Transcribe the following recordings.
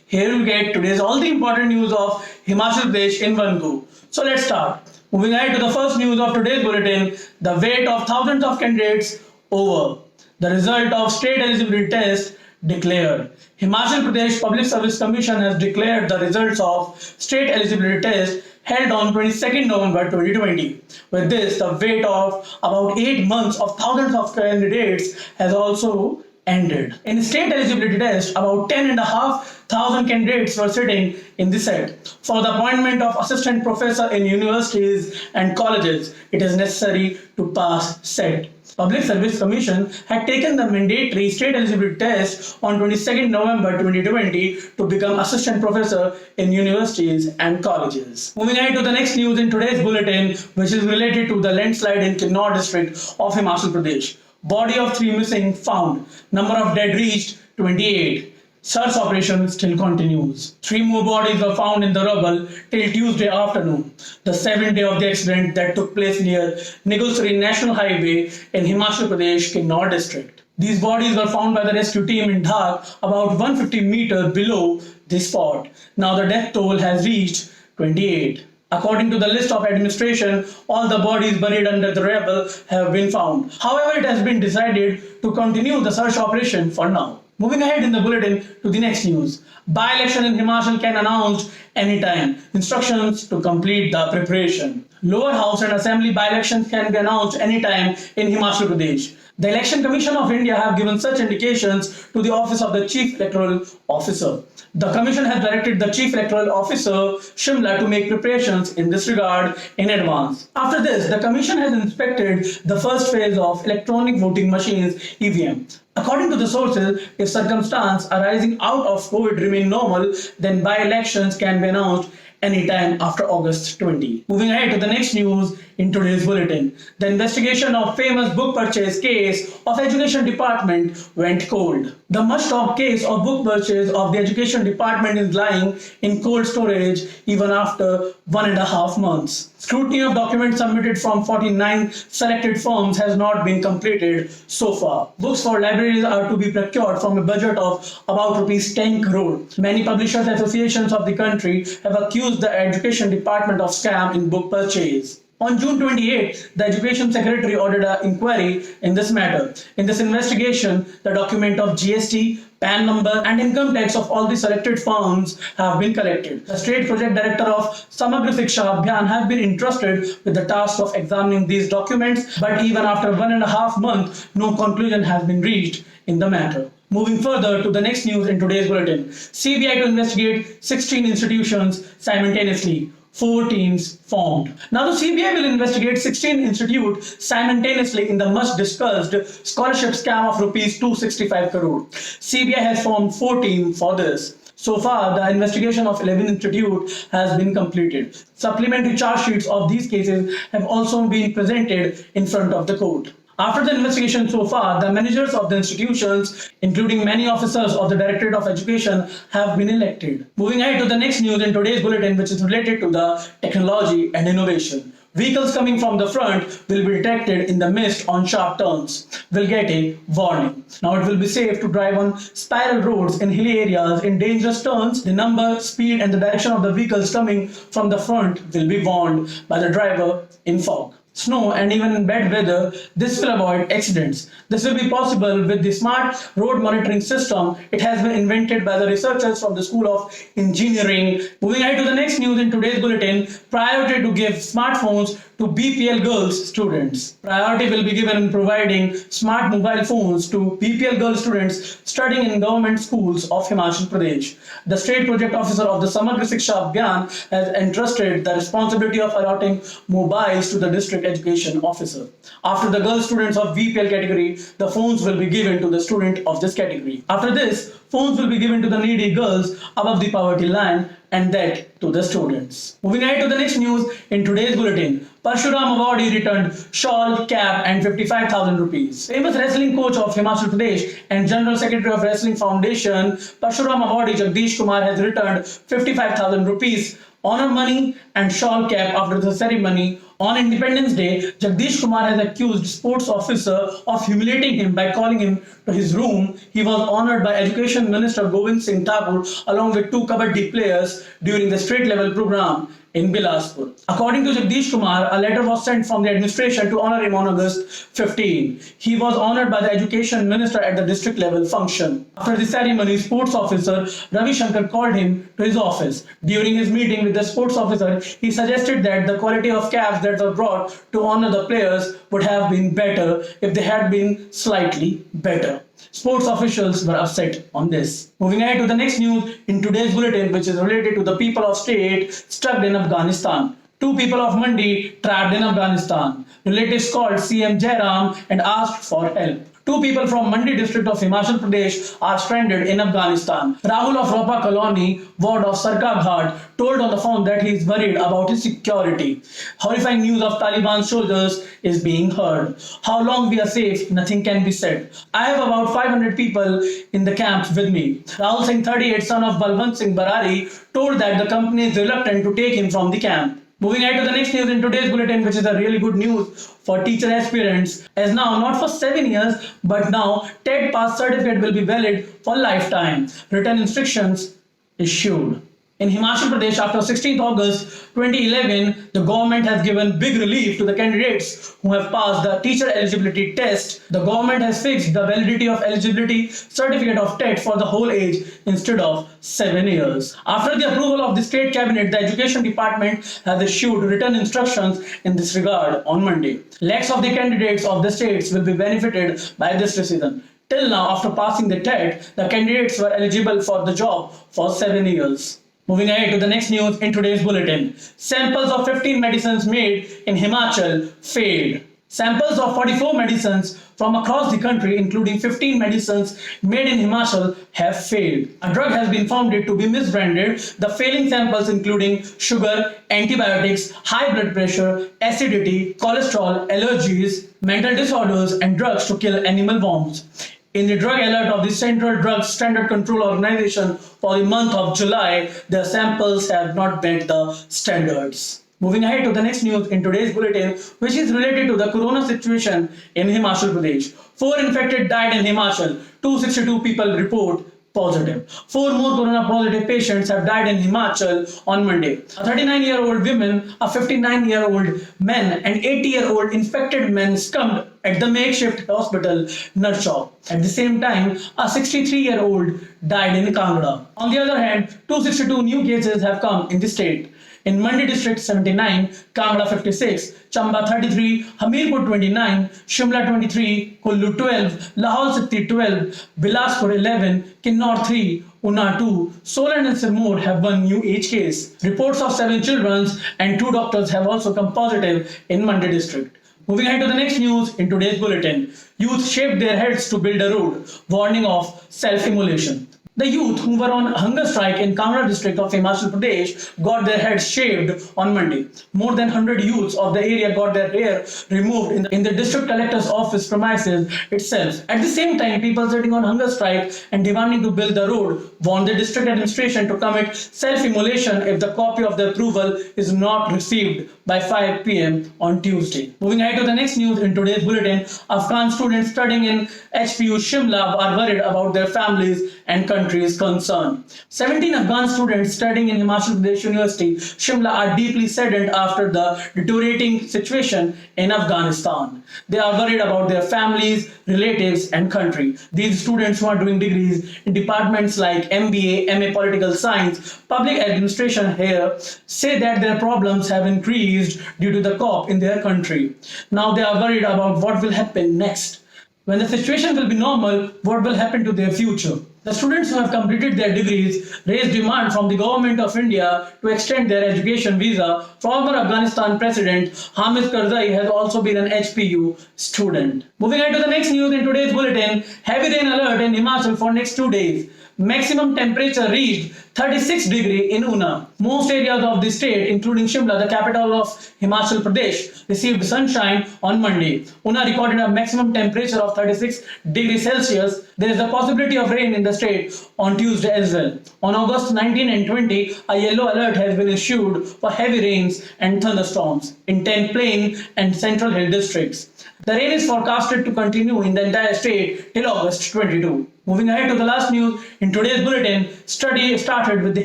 Here we get today's all the important news of Himachal Pradesh in one go. So let's start. Moving ahead to the first news of today's bulletin, the wait of thousands of candidates over. The result of state eligibility test declared. Himachal Pradesh Public Service Commission has declared the results of state eligibility test held on 22nd November 2020. With this, the wait of about 8 months of thousands of candidates has also ended. In state eligibility test, about 10,500 candidates were sitting in the set. For the appointment of assistant professor in universities and colleges, it is necessary to pass set. Public Service Commission had taken the mandatory state eligibility test on 22nd November 2020 to become assistant professor in universities and colleges. Moving ahead to the next news in today's bulletin, which is related to the landslide in Kinnaur district of Himachal Pradesh. Body of 3 missing found. Number of dead reached 28. Search operation still continues. 3 more bodies were found in the rubble till Tuesday afternoon, the 7th day of the accident that took place near Nigulsari National Highway in Himachal Pradesh, Kinnaur district. These bodies were found by the rescue team in Dhak, about 150 meters below the spot. Now the death toll has reached 28. According to the list of administration, all the bodies buried under the rubble have been found. However, it has been decided to continue the search operation for now. Moving ahead in the bulletin to the next news. By-election in Himachal can announced anytime. Instructions to complete the preparation. Lower House and Assembly by-elections can be announced anytime in Himachal Pradesh. The Election Commission of India have given such indications to the Office of the Chief Electoral Officer. The Commission has directed the Chief Electoral Officer, Shimla, to make preparations in this regard in advance. After this, the Commission has inspected the first phase of electronic voting machines (EVM). According to the sources, if circumstances arising out of COVID remain normal, then by-elections can be announced anytime after August 20. Moving ahead to the next news in today's bulletin. The investigation of famous book purchase case of Education Department went cold. The much-talked case of book purchase of the Education Department is lying in cold storage even after 1.5 months. Scrutiny of documents submitted from 49 selected firms has not been completed so far. Books for libraries are to be procured from a budget of about rupees 10 crore. Many publishers associations of the country have accused the Education Department of scam in book purchase. On June 28, the Education Secretary ordered an inquiry in this matter. In this investigation, the document of GST, PAN number and income tax of all the selected firms have been collected. The State Project Director of Samagra Shiksha Abhiyan has been entrusted with the task of examining these documents, but even after 1.5 months, no conclusion has been reached in the matter. Moving further to the next news in today's bulletin. CBI to investigate 16 institutions simultaneously. 4 teams formed. Now the CBI will investigate 16 institutes simultaneously in the much discussed scholarship scam of rupees 265 crore. CBI has formed 4 teams for this. So far, the investigation of 11 institutes has been completed. Supplementary charge sheets of these cases have also been presented in front of the court. After the investigation so far, the managers of the institutions, including many officers of the Directorate of Education, have been elected. Moving ahead to the next news in today's bulletin, which is related to the technology and innovation. Vehicles coming from the front will be detected in the mist on sharp turns, will get a warning. Now it will be safe to drive on spiral roads in hilly areas. In dangerous turns, the number, speed and the direction of the vehicles coming from the front will be warned by the driver in fog, snow and even in bad weather. This will avoid accidents. This will be possible with the smart road monitoring system. It has been invented by the researchers from the School of Engineering. Moving ahead to the next news in today's bulletin, priority to give smartphones to BPL girls students. Priority will be given in providing smart mobile phones to BPL girl students studying in government schools of Himachal Pradesh. The State Project Officer of the Samagra Shiksha Abhiyan has entrusted the responsibility of allotting mobiles to the District Education Officer. After the girl students of BPL category, the phones will be given to the student of this category. After this, phones will be given to the needy girls above the poverty line, and that to the students. Moving ahead to the next news in today's bulletin. Parshuram Awardee returned shawl, cap and 55,000 rupees. Famous wrestling coach of Himachal Pradesh and General Secretary of Wrestling Foundation, Parshuram Awardee Jagdish Kumar has returned 55,000 rupees honor money and shawl cap after the ceremony. On Independence Day, Jagdish Kumar has accused sports officer of humiliating him by calling him to his room. He was honored by Education Minister Govind Singh Thakur along with two kabaddi players during the state level program in Bilaspur. According to Jagdish Kumar, a letter was sent from the administration to honor him on August 15. He was honored by the Education Minister at the district level function. After the ceremony, sports officer Ravi Shankar called him to his office. During his meeting with the sports officer, he suggested that the quality of caps that were brought to honor the players would have been better if they had been slightly better. Sports officials were upset on this. Moving ahead to the next news in today's bulletin, which is related to the people of state stuck in Afghanistan. Two people of Mandi trapped in Afghanistan. Relatives called CM Jairam and asked for help. Two people from Mandi district of Himachal Pradesh are stranded in Afghanistan. Rahul of Ropa Colony, ward of Sarka Ghat, told on the phone that he is worried about his security. Horrifying news of Taliban soldiers is being heard. How long we are safe, nothing can be said. I have about 500 people in the camps with me. Rahul Singh, 38, son of Balwant Singh Barari, told that the company is reluctant to take him from the camp. Moving ahead to the next news in today's bulletin, which is a really good news for teacher aspirants, as now not for 7 years, but now TET pass certificate will be valid for lifetime. Written instructions issued. In Himachal Pradesh, after 16th August 2011, the government has given big relief to the candidates who have passed the teacher eligibility test. The government has fixed the validity of eligibility certificate of TET for the whole age instead of 7 years. After the approval of the state cabinet, the education department has issued written instructions in this regard on Monday. Lakhs of the candidates of the states will be benefited by this decision. Till now, after passing the TET, the candidates were eligible for the job for 7 years. Moving ahead to the next news in today's bulletin. Samples of 15 medicines made in Himachal failed. Samples of 44 medicines from across the country, including 15 medicines made in Himachal, have failed. A drug has been found to be misbranded. The failing samples including sugar, antibiotics, high blood pressure, acidity, cholesterol, allergies, mental disorders, and drugs to kill animal worms. In the drug alert of the Central Drugs Standard Control Organization for the month of July, the samples have not met the standards. Moving ahead to the next news in today's bulletin, which is related to the corona situation in Himachal Pradesh. 4 infected died in Himachal. 262 people report positive. 4 more corona positive patients have died in Himachal on Monday. A 39-year-old woman, a 59-year-old man, and 80-year-old infected men succumbed at the makeshift hospital Narchop. At the same time, a 63-year-old died in Kangra. On the other hand, 262 new cases have come in the state. In Mandi district 79, Kangra 56, Chamba 33, Hamirpur 29, Shimla 23, Kullu 12, Lahore Spiti 12, Bilaspur 11, Kinnaur 3, Una 2, Solan and Sirmaur have 1 new each case. Reports of 7 children and 2 doctors have also come positive in Mandi district. Moving ahead to the next news in today's bulletin. Youth shaved their heads to build a road, warning of self-immolation. The youth who were on hunger strike in Kangra district of Himachal Pradesh got their heads shaved on Monday. More than 100 youths of the area got their hair removed in the district collector's office premises itself. At the same time, people sitting on hunger strike and demanding to build the road warned the district administration to commit self-immolation if the copy of the approval is not received by 5 p.m. on Tuesday. Moving ahead to the next news in today's bulletin, Afghan students studying in HPU Shimla are worried about their families and country's concern. 17 Afghan students studying in Himachal Pradesh University, Shimla, are deeply saddened after the deteriorating situation in Afghanistan. They are worried about their families, relatives, and country. These students who are doing degrees in departments like MBA, MA Political Science, Public Administration here say that their problems have increased due to the COP in their country. Now they are worried about what will happen next. When the situation will be normal, what will happen to their future? The students who have completed their degrees raised demand from the government of India to extend their education visa. Former Afghanistan President Hamid Karzai has also been an HPU student. Moving on to the next news in today's bulletin, heavy rain alert in Himachal for next 2 days. Maximum temperature reached 36 degrees in Una. Most areas of the state, including Shimla, the capital of Himachal Pradesh, received sunshine on Monday. Una recorded a maximum temperature of 36 degrees Celsius. There is a possibility of rain in the state on Tuesday as well. On August 19 and 20, a yellow alert has been issued for heavy rains and thunderstorms in 10 plain and central hill districts. The rain is forecasted to continue in the entire state till August 22. Moving ahead to the last news, in today's bulletin, study started with the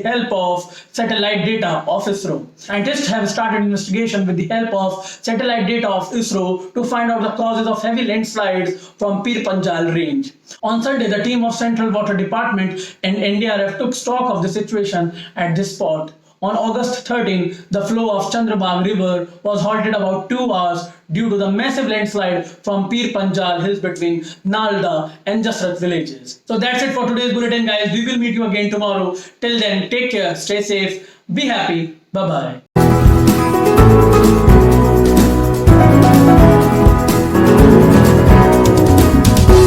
help of satellite data of ISRO. Scientists have started investigation with the help of satellite data of ISRO to find out the causes of heavy landslides from Pir Panjal range. On Sunday, the team of Central Water Department and NDRF took stock of the situation at this spot. On August 13, the flow of Chandrabag River was halted about 2 hours due to the massive landslide from Pir Panjal hills between Nalda and Jasrat villages. So that's it for today's bulletin, guys. We will meet you again tomorrow. Till then, take care, stay safe, be happy. Bye-bye.